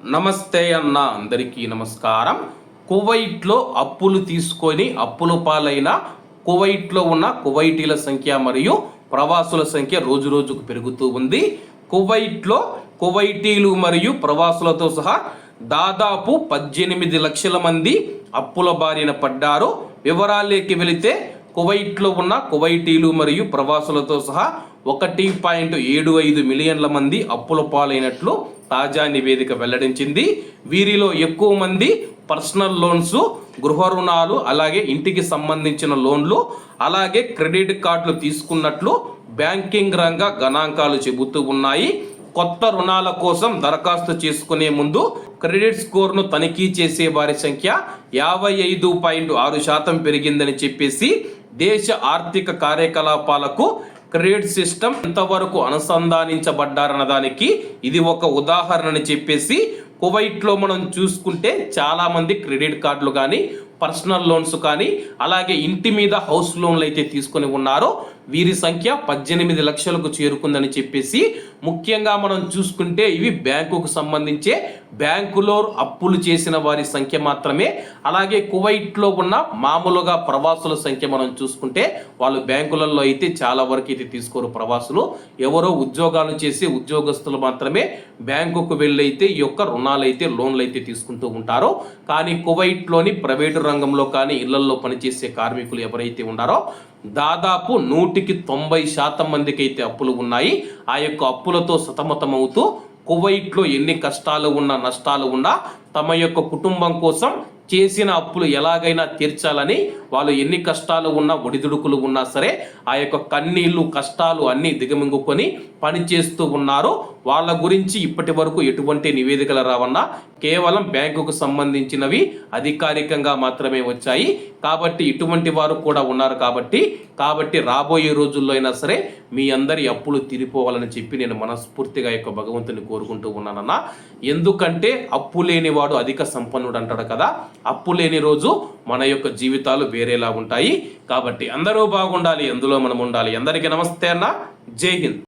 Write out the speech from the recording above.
నమస్తే అన్న అందరికీ నమస్కారం. కువైట్లో అప్పులు తీసుకొని అప్పుల పాలైన కువైట్లో ఉన్న కువైటీల సంఖ్య మరియు ప్రవాసుల సంఖ్య రోజు రోజుకు పెరుగుతూ ఉంది. కువైట్లో కువైటీలు మరియు ప్రవాసులతో సహా దాదాపు 18 లక్షల మంది అప్పుల బారిన పడ్డారు. వివరాల్లోకి వెళితే కువైట్లో ఉన్న కువైటీలు మరియు ప్రవాసులతో సహా 1.75 మిలియన్ల మంది అప్పుల పాలైనట్లు తాజా నివేదిక వెల్లడించింది. వీరిలో ఎక్కువ మంది పర్సనల్ లోన్స్, గృహ రుణాలు, అలాగే ఇంటికి సంబంధించిన లోన్లు, అలాగే క్రెడిట్ కార్డులు తీసుకున్నట్లు బ్యాంకింగ్ రంగ గణాంకాలు చెబుతూ ఉన్నాయి. కొత్త రుణాల కోసం దరఖాస్తు చేసుకునే ముందు క్రెడిట్ స్కోర్ను తనిఖీ చేసే వారి సంఖ్య 55.6% పెరిగిందని చెప్పేసి దేశ ఆర్థిక కార్యకలాపాలకు క్రెడిట్ సిస్టమ్ ఎంతవరకు అనుసంధానించబడ్డారన్న దానికి ఇది ఒక ఉదాహరణని చెప్పేసి కువైట్లో మనం చూసుకుంటే చాలామంది క్రెడిట్ కార్డులు కానీ, పర్సనల్ లోన్స్ కానీ, అలాగే ఇంటి మీద హౌస్ లోన్లు అయితే తీసుకొని ఉన్నారో వీరి సంఖ్య 18 లక్షలకు చేరుకుందని చెప్పేసి ముఖ్యంగా మనం చూసుకుంటే ఇవి బ్యాంకుకు సంబంధించే బ్యాంకులో అప్పులు చేసిన వారి సంఖ్య మాత్రమే. అలాగే కువైట్లో ఉన్న మామూలుగా ప్రవాసుల సంఖ్య మనం చూసుకుంటే వాళ్ళు బ్యాంకులలో అయితే చాలా వరకు అయితే తీసుకోరు. ప్రవాసులు ఎవరో ఉద్యోగాలు చేసే ఉద్యోగస్తులు మాత్రమే బ్యాంకుకు వెళ్ళైతే ఈ యొక్క రుణాలు అయితే లోన్లు అయితే తీసుకుంటూ ఉంటారో. కానీ కువైట్లోని ప్రైవేటు రంగంలో కానీ ఇళ్లలో పనిచేసే కార్మికులు ఎవరైతే ఉన్నారో దాదాపు 190% మందికి అయితే అప్పులు ఉన్నాయి. ఆ యొక్క అప్పులతో సతమతమవుతూ కువైట్లో ఎన్ని కష్టాలు ఉన్నా, నష్టాలు ఉన్నా తమ యొక్క కుటుంబం కోసం చేసిన అప్పులు ఎలాగైనా తీర్చాలని వాళ్ళు ఎన్ని కష్టాలు ఉన్నా, ఒడిదుడుకులు ఉన్నా సరే ఆ యొక్క కన్నీళ్లు, కష్టాలు అన్నీ దిగమింగుకొని పనిచేస్తూ ఉన్నారు. వాళ్ళ గురించి ఇప్పటి వరకు ఎటువంటి నివేదికలు రావన్నా కేవలం బ్యాంకుకు సంబంధించినవి అధికారికంగా మాత్రమే వచ్చాయి. కాబట్టి ఇటువంటి వారు కూడా ఉన్నారు. కాబట్టి రాబోయే రోజుల్లో అయినా సరే మీ అందరి అప్పులు తీరిపోవాలని చెప్పి నేను మనస్ఫూర్తిగా యొక్క భగవంతుని కోరుకుంటూ ఉన్నానన్నా. ఎందుకంటే అప్పు లేనివాడు అధిక సంపన్నుడు అంటాడు కదా. అప్పు లేని రోజు మన యొక్క జీవితాలు వేరేలా ఉంటాయి. కాబట్టి అందరూ బాగుండాలి, అందులో మనం ఉండాలి. అందరికీ నమస్తే అన్న. జై హింద్.